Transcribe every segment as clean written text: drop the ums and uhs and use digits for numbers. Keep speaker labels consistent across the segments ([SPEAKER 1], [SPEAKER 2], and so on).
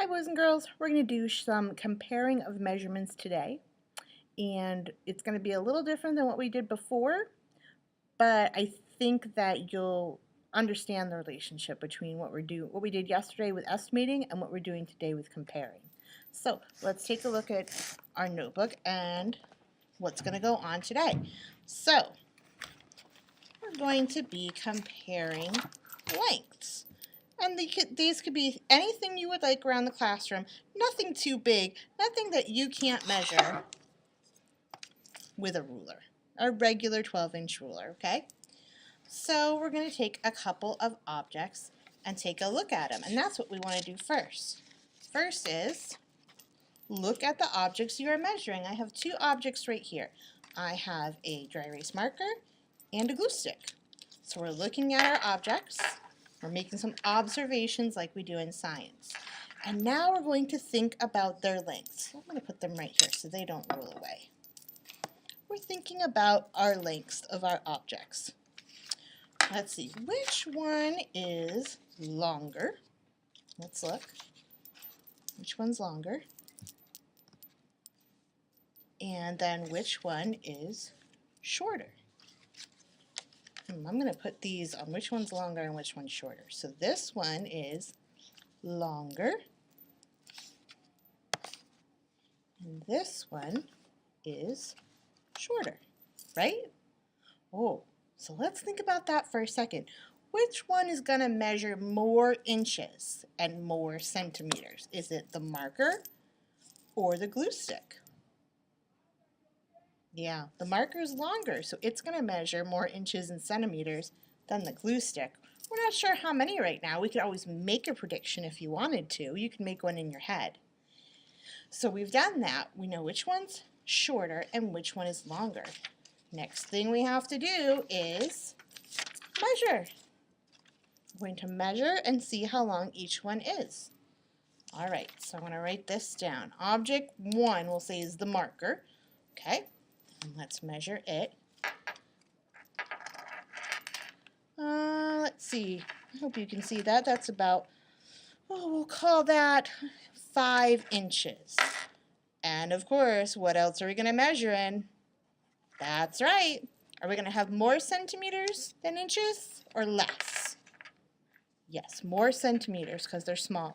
[SPEAKER 1] Hi boys and girls, we're going to do some comparing of measurements today, and it's going to be a little different than what we did before, but I think that you'll understand the relationship between what we did yesterday with estimating and what we're doing today with comparing. So let's take a look at our notebook and what's going to go on today. So we're going to be comparing lengths. And these could be anything you would like around the classroom. Nothing too big, nothing that you can't measure with a ruler, a regular 12-inch ruler, okay? So we're going to take a couple of objects and take a look at them, and that's what we want to do first. First is look at the objects you are measuring. I have two objects right here. I have a dry erase marker and a glue stick. So we're looking at our objects. We're making some observations like we do in science. And now we're going to think about their lengths. I'm going to put them right here so they don't roll away. We're thinking about our lengths of our objects. Let's see, which one is longer? Let's look. Which one's longer? And then which one is shorter? I'm going to put these on which one's longer and which one's shorter. So this one is longer. And this one is shorter, right? Oh, so let's think about that for a second. Which one is going to measure more inches and more centimeters? Is it the marker or the glue stick? Yeah, the marker is longer, so it's going to measure more inches and centimeters than the glue stick. We're not sure how many right now. We could always make a prediction if you wanted to. You can make one in your head. So we've done that. We know which one's shorter and which one is longer. Next thing we have to do is measure. We're going to measure and see how long each one is. All right, so I'm going to write this down. Object 1 we'll say is the marker. Okay. And let's measure it. Let's see. I hope you can see that. That's about, we'll call that 5 inches. And of course, what else are we going to measure in? That's right. Are we going to have more centimeters than inches or less? Yes, more centimeters because they're smaller.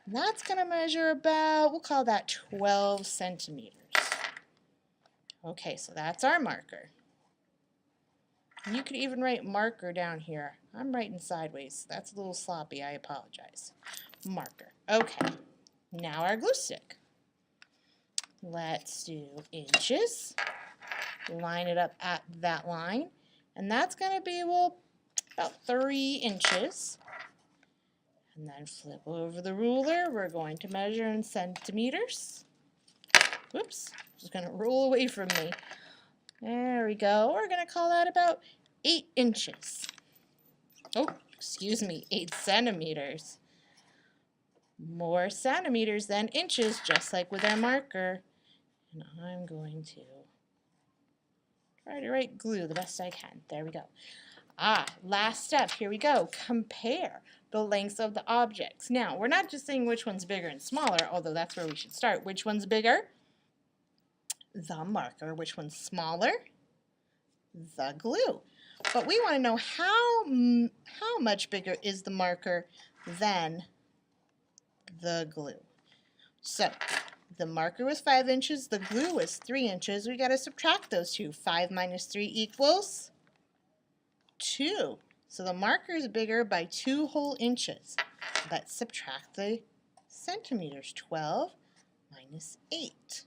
[SPEAKER 1] And that's going to measure about, we'll call that 12 centimeters. Okay, so that's our marker. And you could even write marker down here. I'm writing sideways. That's a little sloppy. I apologize. Marker. Okay, now our glue stick. Let's do inches. Line it up at that line. And that's going to be, well, about 3 inches. And then flip over the ruler. We're going to measure in centimeters. Whoops, it's going to roll away from me. There we go. We're going to call that about 8 inches. Oh, excuse me, 8 centimeters. More centimeters than inches, just like with our marker. And I'm going to try to write glue the best I can. There we go. Last step. Here we go. Compare the lengths of the objects. Now, we're not just saying which one's bigger and smaller, although that's where we should start. Which one's bigger? The marker. Which one's smaller? The glue. But we want to know how much bigger is the marker than the glue. So the marker was 5 inches, the glue was 3 inches. We got to subtract those two. 5 minus 3 equals 2. So the marker is bigger by 2 whole inches. Let's subtract the centimeters. 12 minus 8.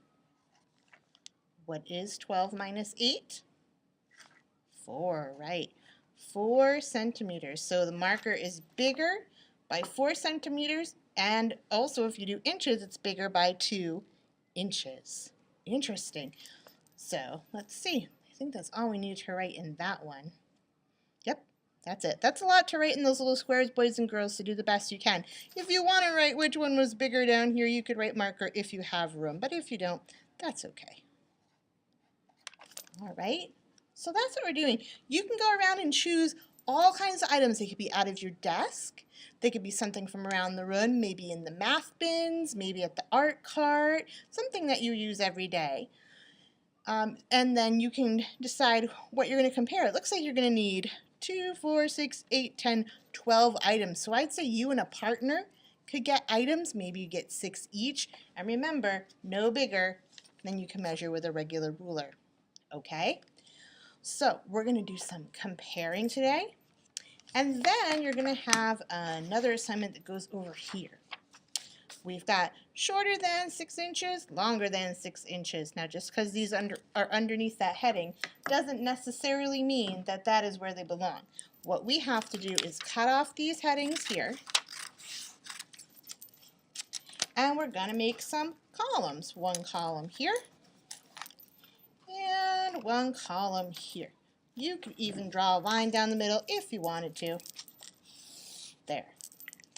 [SPEAKER 1] What is 12 minus 8? 4, right. 4 centimeters. So the marker is bigger by 4 centimeters, and also if you do inches, it's bigger by 2 inches. Interesting. So let's see. I think that's all we need to write in that one. Yep, that's it. That's a lot to write in those little squares, boys and girls, so do the best you can. If you want to write which one was bigger down here, you could write marker if you have room, but if you don't, that's okay. All right. So that's what we're doing. You can go around and choose all kinds of items. They could be out of your desk. They could be something from around the room, maybe in the math bins, maybe at the art cart, something that you use every day. And then you can decide what you're going to compare. It looks like you're going to need 2, 4, 6, 8, 10, 12 items. So I'd say you and a partner could get items. Maybe you get 6 each. And remember, no bigger than you can measure with a regular ruler. Okay? So we're going to do some comparing today. And then you're going to have another assignment that goes over here. We've got shorter than 6 inches, longer than 6 inches. Now, just because these are underneath that heading doesn't necessarily mean that that is where they belong. What we have to do is cut off these headings here, and we're going to make some columns. One column here, and one column here. You could even draw a line down the middle if you wanted to. There.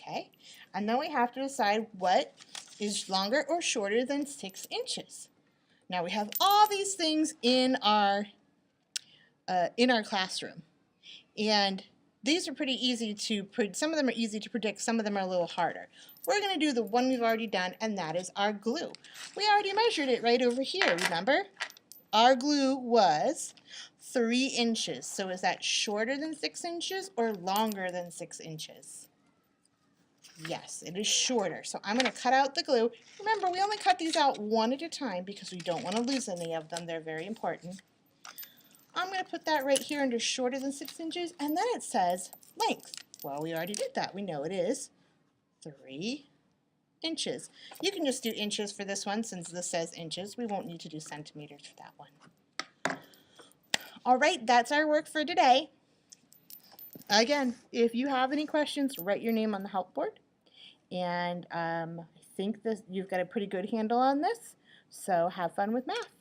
[SPEAKER 1] Okay? And then we have to decide what is longer or shorter than 6 inches. Now we have all these things in our classroom. And these are pretty easy to predict. Some of them are easy to predict, some of them are a little harder. We're going to do the one we've already done, and that is our glue. We already measured it right over here, remember? Our glue was 3 inches. So is that shorter than 6 inches or longer than 6 inches? Yes, it is shorter. So I'm going to cut out the glue. Remember, we only cut these out one at a time because we don't want to lose any of them. They're very important. I'm going to put that right here under shorter than 6 inches, and then it says length. Well, we already did that. We know it is 3 inches. You can just do inches for this one since this says inches. We won't need to do centimeters for that one. All right, that's our work for today. Again, if you have any questions, write your name on the help board. And I think you've got a pretty good handle on this. So have fun with math.